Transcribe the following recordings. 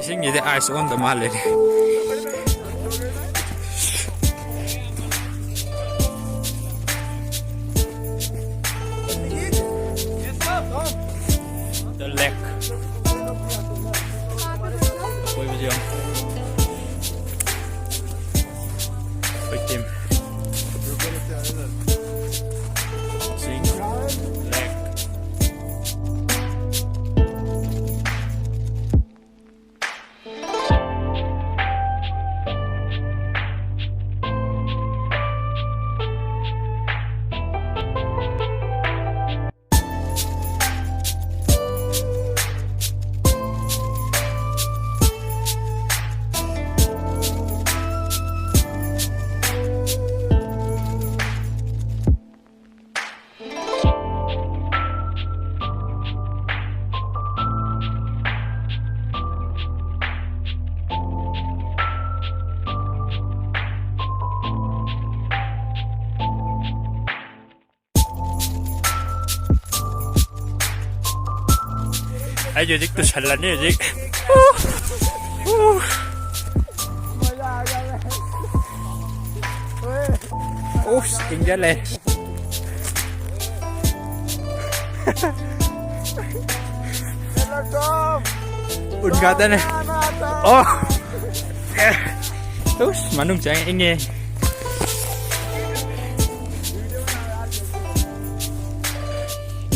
Ising jadi ice on the mall ini. The lake. Koi video. Koi tim. Sing lake. Ayo dik tu jalan ni dik. Tinggal leh. Kata ni. Oh. Terus manung jangan ini.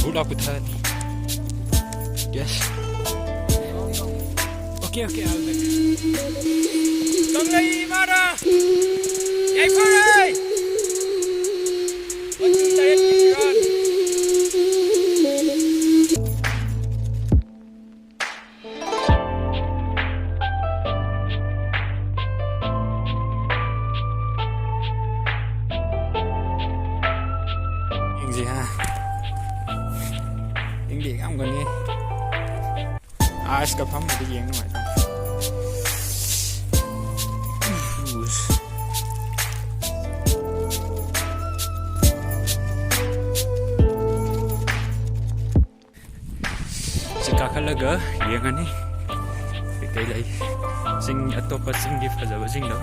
Udah aku tahan. Yes. Okay, I'll make it. Kangleipakki! Yay, firal! Machu taretki firal. Những gì ha? Những gì không cần nghe. Ska phóng một cái giang nó ngoài thôi. Ska khá là gỡ giang anh ấy. Cái này sinh ở top sinh đi phải giờ sinh đó.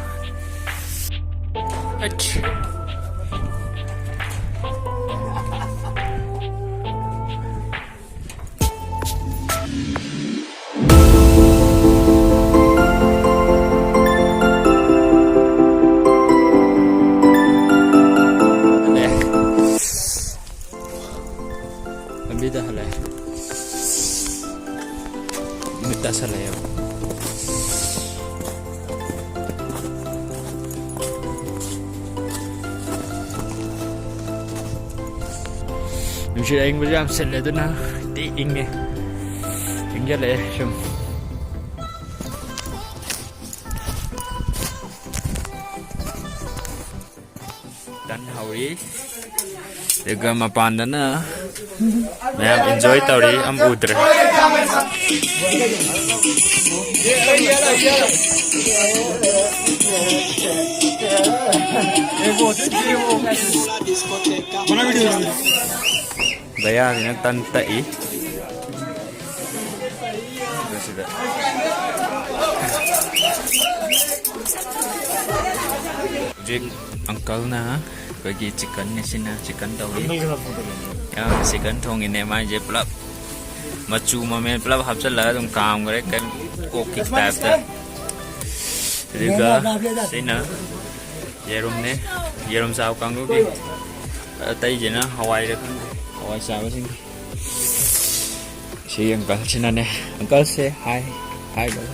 Beda halai. Minta salai. Nushi anh bây giờ sẽ lấy đó na, tí in nè, in ra lại xong. Dan hawi, juga mapan dana. Ma'am, enjoy tawri am udre. Daya ini tantai. Jik uncle na bagi chicken ni sini chicken tawri. Ya, chicken thong ini mah je pelap machu mamen pelap hapsal lah tum kam करे kan koki type ta juga sini yerum sao kang lu ki tay je na hawai de hawai sao sini si uncle sini ne uncle say hi bro.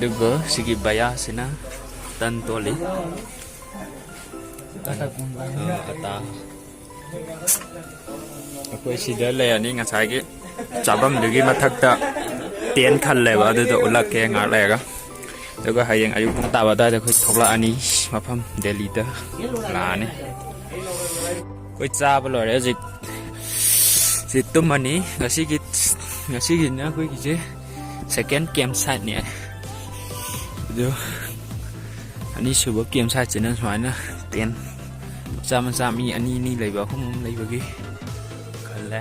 Juga sigi baya sini tan toli kata aku sida le ani ngasai ki chabam degi mathakta ten khan le ba du ulak ke nga le ga duga hayeng ayuk pung ta ba da khoi thokla ani mafam Delhi ta la ni koi cha ba lo re ji tum ani ngasi ki ngasiginna akhoi second campsite ne do ani suba campsite chena swaina ten chama mi ani ni leiba hum leibagi khalla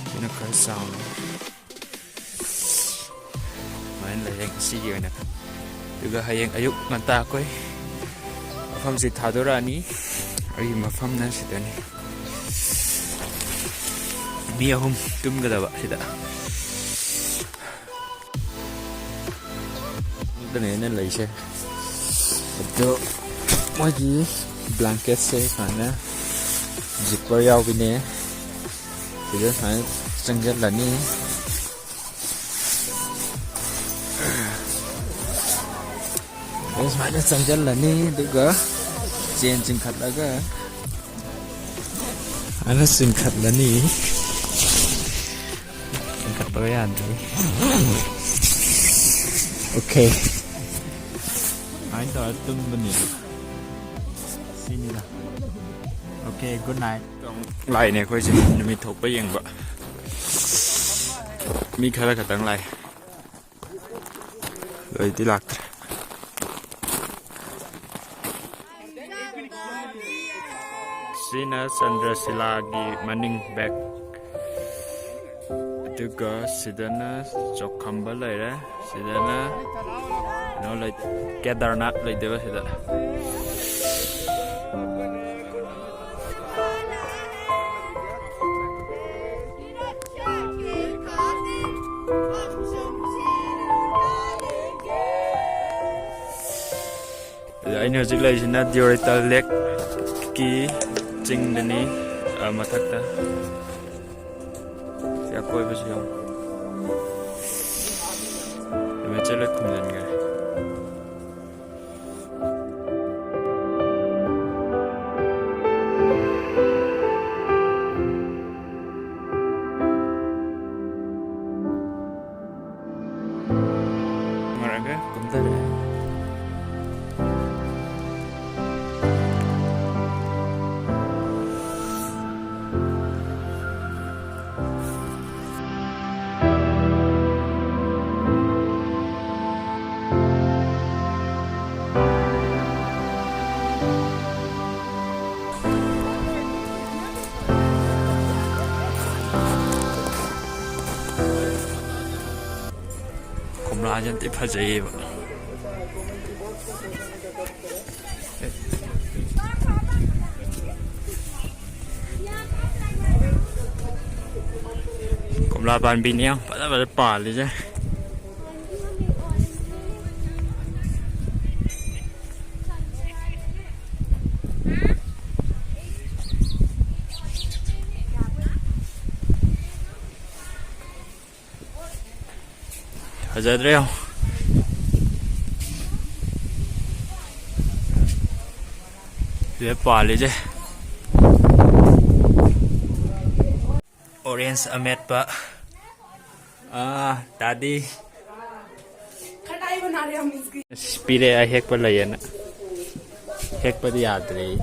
kena khar sound main la yang sige na duga hayang ayuk nganta koi mafam si thadorani ai mafam na sidani mi ahum tumgadaba sida dane na leise do mogi blanket se kana zipper yaw bine sida sa sangal lani es mana sangal lani duga chen khat laga ana khat lani khat pa yan di okay ai to tum bani sini la okay good night lại này khôi gì mình thuộc bây giờ vậy mi khá là cả tầng lại rồi tí lạc Sina Sandra Silagi Manning back Tuga Sidana Jokhamba lại đấy Sidana nó lại Kedarnath lại được vậy đó anh ở dưới đây là Deoriatal Lake ki chinh đến đi ở mặt thắt ta sẽ coi vào xem để mình chơi lên cùng dần người mà cái cũng tới đây 라전티 파제이 cũng là bàn pin nhá, bắt đầu bỏ đi chứ. Giờ đây không? Để bỏ đi chứ. Orange amet pa. Tadi. Spire ay hek pa layan. Hek pa di adre.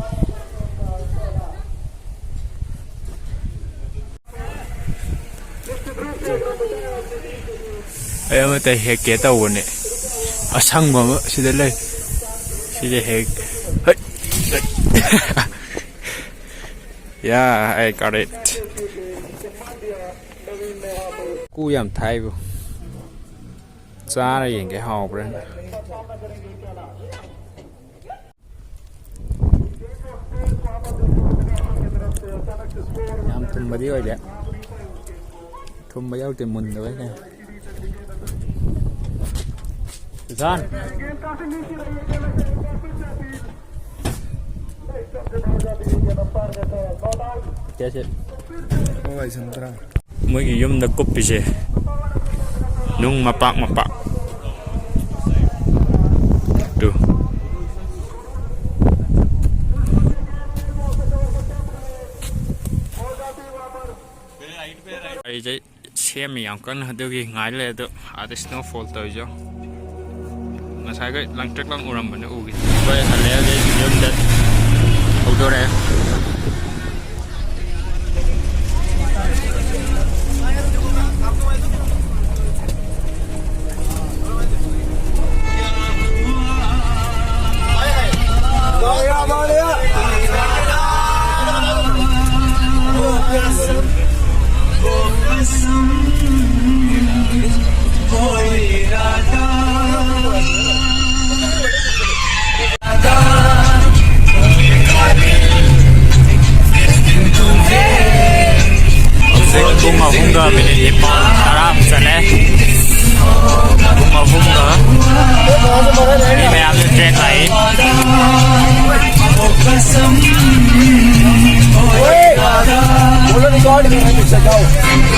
Ay mo tay hek keta wone. Asang mo sida lay. Sida hek. Yeah, I got it. Cú làm thay vô. Xa là những cái hộp đó. Nhằm thùng bà đi rồi vậy. Thùng bà dâu tìm mình rồi nè. John. Chết chết. Ôi xong ra. Mới cái yum da copy je. Nung mapak. Tuh. Ai je xem yang kan hadu gi ngai le tu ada snowfall tu jo. Ngasai cái lang trek lang uram bana ugi. Bây giờ lẽ cái yum da outdoor bunga bunga pinilipo harap sana bunga bunga ini मैं आपसे train आई बोलो record करना है, जाओ